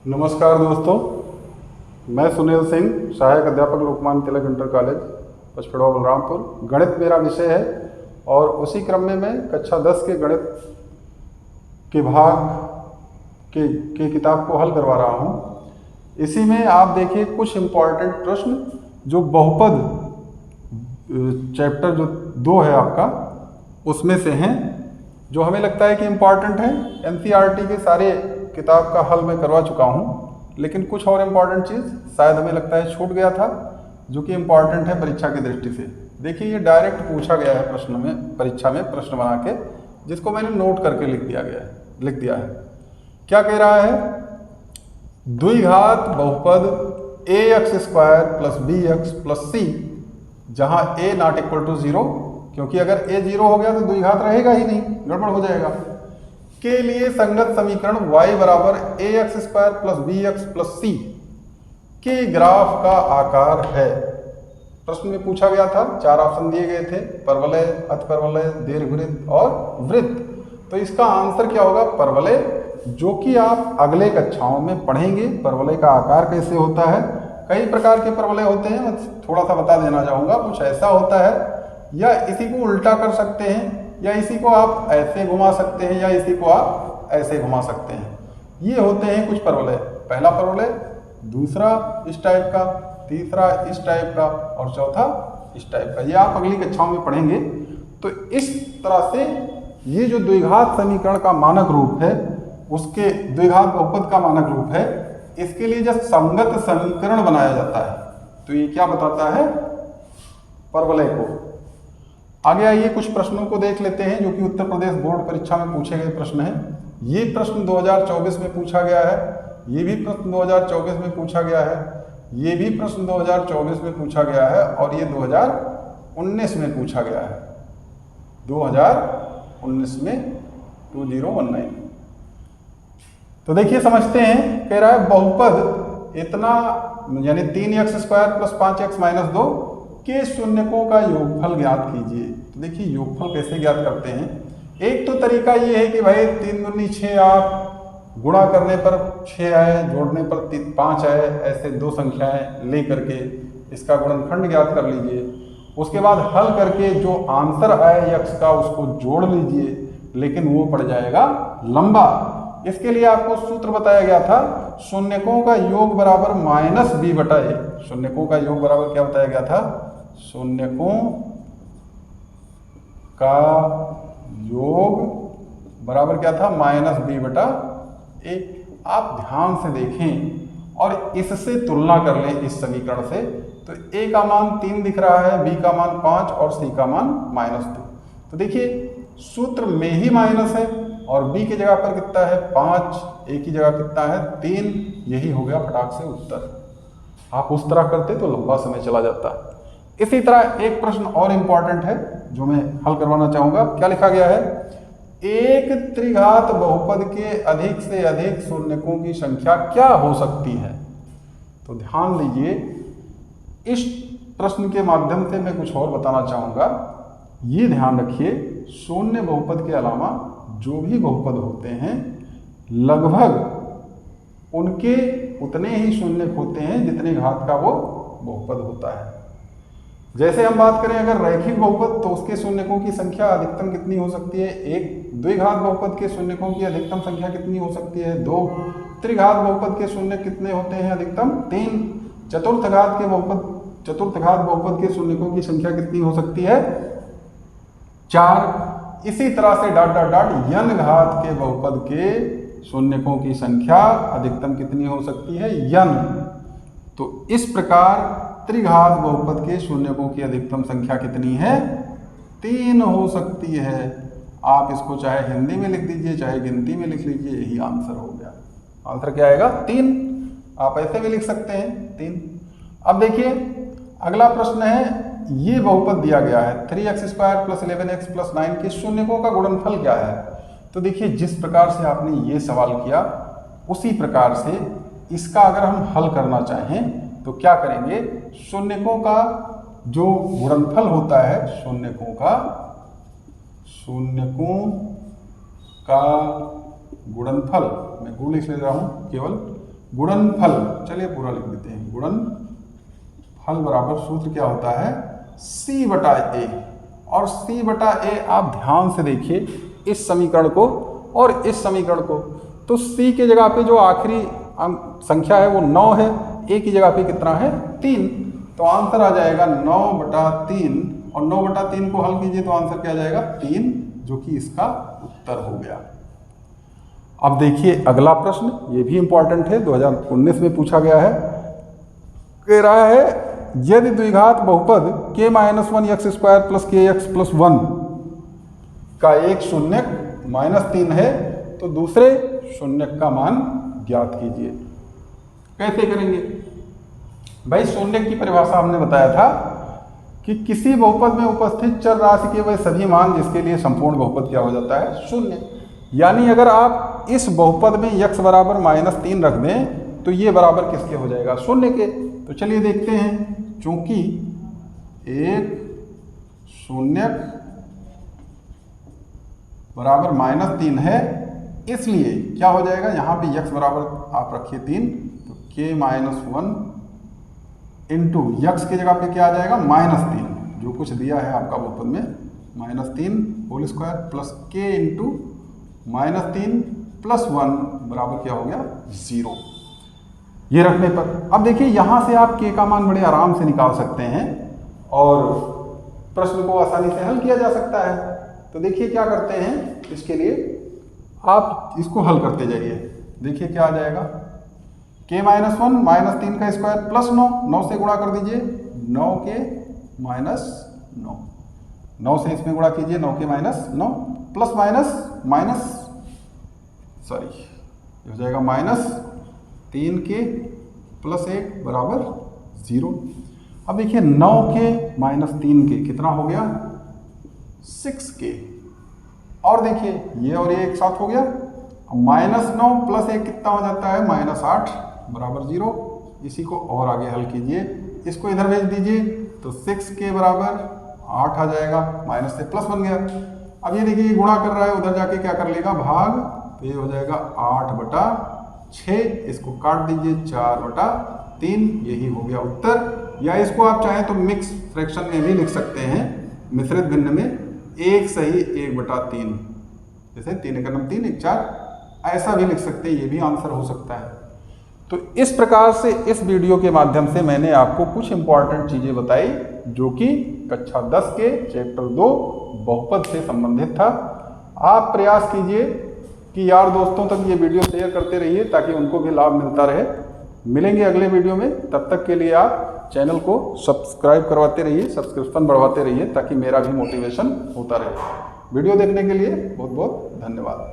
नमस्कार दोस्तों, मैं सुनील सिंह, सहायक अध्यापक लोकमान्य तिलक इंटर कॉलेज पचपेड़वा बलरामपुर। गणित मेरा विषय है और उसी क्रम में मैं कक्षा 10 के गणित के भाग के किताब को हल करवा रहा हूँ। इसी में आप देखिए कुछ इम्पॉर्टेंट प्रश्न जो बहुपद चैप्टर जो 2 है आपका, उसमें से हैं जो हमें लगता है कि इम्पॉर्टेंट है। एनसीईआरटी के सारे किताब का हल मैं करवा चुका हूँ, लेकिन कुछ और इम्पॉर्टेंट चीज़ शायद हमें लगता है छूट गया था, जो कि इम्पॉर्टेंट है परीक्षा की दृष्टि से। देखिए, ये डायरेक्ट पूछा गया है प्रश्न में, परीक्षा में प्रश्न बना के, जिसको मैंने नोट करके लिख दिया है। क्या कह रहा है? द्विघात बहुपद ax² + bx + c, जहाँ a ≠ 0, क्योंकि अगर a 0 हो गया तो द्विघात रहेगा ही नहीं, गड़बड़ हो जाएगा, के लिए संगत समीकरण y = ax² + bx + c के ग्राफ का आकार है। प्रश्न में पूछा गया था, 4 ऑप्शन दिए गए थे, परवलय, अतिपरवलय, दीर्घवृत्त और वृत्त। तो इसका आंसर क्या होगा? परवलय, जो कि आप अगले कक्षाओं में पढ़ेंगे। परवलय का आकार कैसे होता है, कई प्रकार के परवलय होते हैं, मैं थोड़ा सा बता देना चाहूँगा। कुछ ऐसा होता है, या इसी को उल्टा कर सकते हैं, या इसी को आप ऐसे घुमा सकते हैं, या इसी को आप ऐसे घुमा सकते हैं। ये होते हैं कुछ परवलय। पहला परवलय, दूसरा इस टाइप का, तीसरा इस टाइप का और चौथा इस टाइप का। ये आप अगली कक्षाओं में पढ़ेंगे। तो इस तरह से ये जो द्विघात समीकरण का मानक रूप है, उसके द्विघात बहुपद का मानक रूप है, इसके लिए जब संगत समीकरण बनाया जाता है तो ये क्या बताता है? परवलय को। आगे आइए कुछ प्रश्नों को देख लेते हैं, जो कि उत्तर प्रदेश बोर्ड परीक्षा में पूछे गए प्रश्न हैं। ये प्रश्न 2024 में पूछा गया है, ये भी प्रश्न 2024 में पूछा गया है, ये भी प्रश्न 2024 में पूछा गया है, और ये 2019 में पूछा गया है, 2019 में 2019। तो देखिए, समझते हैं। कह रहा है बहुपद इतना, यानी 3x² + 5x - 2 के शून्यकों का योगफल ज्ञात कीजिए। तो देखिए, योगफल कैसे ज्ञात करते हैं? एक तो तरीका ये है कि भाई 3 दूनी 6, आप गुणा करने पर 6 आए, जोड़ने पर 5 आए, ऐसे दो संख्याएं ले करके इसका गुणनखंड ज्ञात कर लीजिए। उसके बाद हल करके जो आंसर आए x का, उसको जोड़ लीजिए, लेकिन वो पड़ जाएगा लंबा। इसके लिए आपको सूत्र बताया गया था, शून्यकों का योग बराबर -b/a। शून्यकों का योग बराबर क्या बताया गया था? शून्यकों का योग बराबर क्या था? -b/a। आप ध्यान से देखें और इससे तुलना कर लें, इस समीकरण से। तो a का मान 3 दिख रहा है, b का मान 5 और c का मान -2। तो देखिए, सूत्र में ही माइनस है और b की जगह पर कितना है? 5, a की जगह कितना है? 3। यही हो गया फटाक से उत्तर। आप उस तरह करते तो लंबा समय चला जाता। इसी तरह एक प्रश्न और इंपॉर्टेंट है जो मैं हल करवाना चाहूंगा। क्या लिखा गया है? एक त्रिघात बहुपद के अधिक से अधिक शून्यकों की संख्या क्या हो सकती है? तो ध्यान दीजिए, इस प्रश्न के माध्यम से मैं कुछ और बताना चाहूंगा। ये ध्यान रखिए, शून्य बहुपद के अलावा जो भी बहुपद होते हैं, लगभग उनके उतने ही शून्य होते हैं जितने घात का वो बहुपद होता है। जैसे हम बात करें अगर रैखिक बहुपद, तो उसके शून्यकों की संख्या अधिकतम कितनी हो सकती है? 1। द्विघात बहुपद के शून्यकों की अधिकतम संख्या कितनी हो सकती है? 2। त्रिघात बहुपद के शून्य कितने होते हैं अधिकतम? 3। चतुर्थ घात बहुपद के शून्यकों की संख्या कितनी हो सकती है? 4। इसी तरह से n घात के बहुपद के शून्यकों की संख्या अधिकतम कितनी हो सकती है? n। तो इस प्रकार त्रिघात बहुपद के शून्यकों की अधिकतम संख्या कितनी है? 3 हो सकती है। आप इसको चाहे हिंदी में लिख दीजिए, चाहे गिनती में लिख लीजिए, यही आंसर हो गया। आंसर क्या आएगा? 3। आप ऐसे भी लिख सकते हैं, 3। अब देखिए, अगला प्रश्न है, ये बहुपद दिया गया है 3x² + 11x + 9 के शून्यकों का गुणनफल क्या है? तो देखिए, जिस प्रकार से आपने ये सवाल किया, उसी प्रकार से इसका अगर हम हल करना चाहें तो क्या करेंगे? शून्यकों का जो गुणनफल होता है, शून्यकों का गुणनफल, मैं गुण लिख ले रहा हूं केवल, गुणनफल, चलिए पूरा लिख देते हैं, गुणनफल बराबर सूत्र क्या होता है, C बटा A। और C बटा A आप ध्यान से देखिए इस समीकरण को और इस समीकरण को, तो C की जगह पे जो आखिरी संख्या है वो 9 है, A की जगह पे कितना है 3, तो आंसर आ जाएगा 9/3 और 9/3 को हल कीजिए तो आंसर क्या आ जाएगा 3, जो कि इसका उत्तर हो गया। अब देखिए अगला प्रश्न, ये भी इंपॉर्टेंट है, 2019 में पूछा गया है। कह रहा है यदि द्विघात बहुपद k-1x² + kx + 1 का एक शून्यक -3 है तो दूसरे शून्यक का मान ज्ञात कीजिए। कैसे करेंगे भाई, शून्यक की परिभाषा हमने बताया था कि किसी बहुपद में उपस्थित चर राशि के वह सभी मान जिसके लिए संपूर्ण बहुपद क्या हो जाता है, शून्य। यानी अगर आप इस बहुपद में x बराबर -3 रख दें तो ये बराबर किसके हो जाएगा, शून्य के। तो चलिए देखते हैं, चूंकि एक शून्यक बराबर -3 है इसलिए क्या हो जाएगा, यहाँ पे x बराबर आप रखिए 3, तो k-1 इंटू यक्स की जगह पे क्या आ जाएगा -3, जो कुछ दिया है आपका बहुपद में -3 whole square plus k into -3 + 1 बराबर क्या हो गया 0। ये रखने पर अब देखिए यहाँ से आप k का मान बड़े आराम से निकाल सकते हैं और प्रश्न को आसानी से हल किया जा सकता है। तो देखिए क्या करते हैं, इसके लिए आप इसको हल करते जाइए। देखिए क्या आ जाएगा, k-1 -3 का स्क्वायर प्लस 9 से गुणा कर दीजिए, 9k -9, 9 से इसमें गुणा कीजिए, 9k -9 प्लस माइनस सॉरी हो जाएगा -3k + 1 बराबर 0। अब देखिए 9k -3k कितना हो गया 6k, और देखिए ये और ये एक साथ हो गया, -9 + 1 कितना हो जाता है -8 बराबर 0। इसी को और आगे हल कीजिए, इसको इधर भेज दीजिए तो 6k बराबर 8 आ जाएगा, माइनस से प्लस बन गया। अब ये देखिए गुणा कर रहा है, उधर जाके क्या कर लेगा भाग, तो ये हो जाएगा 8/6, इसको काट दीजिए 4/3, यही हो गया उत्तर। या इसको आप चाहें तो मिक्स फ्रैक्शन में भी लिख सकते हैं, मिश्रित भिन्न में 1 सही 1/3, जैसे 3 × 3 = 4, ऐसा भी लिख सकते हैं, ये भी आंसर हो सकता है। तो इस प्रकार से इस वीडियो के माध्यम से मैंने आपको कुछ इंपॉर्टेंट चीज़ें बताई जो कि कक्षा 10 के चैप्टर 2 बहुपद से संबंधित था। आप प्रयास कीजिए कि यार दोस्तों तक ये वीडियो शेयर करते रहिए ताकि उनको भी लाभ मिलता रहे। मिलेंगे अगले वीडियो में, तब तक के लिए आप चैनल को सब्सक्राइब करवाते रहिए, सब्सक्रिप्शन बढ़वाते रहिए ताकि मेरा भी मोटिवेशन होता रहे। वीडियो देखने के लिए बहुत बहुत धन्यवाद।